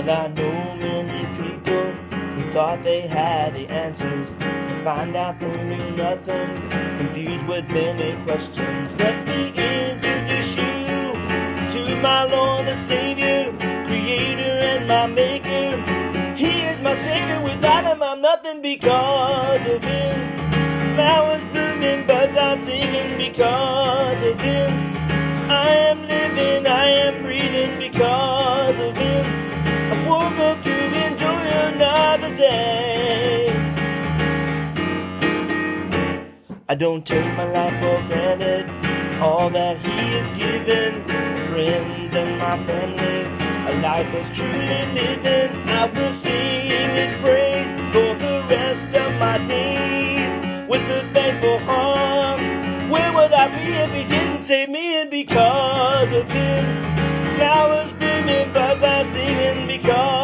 Well, I know many people who thought they had the answers, to find out they knew nothing, confused with many questions. Let me introduce you to my Lord and Savior, Creator and my Maker. He is my Savior, without Him I'm nothing because of Him. Flowers blooming, birds are singing because of Him. I am living, I am breathing because of Him. I woke up to enjoy another day. I don't take my life for granted, all that He has given, friends and my family, a life that's truly living. I will sing His praise for the rest of my days with a thankful heart. Where would I be if He didn't save me? And because of Him, flowers blooming, birds are singing because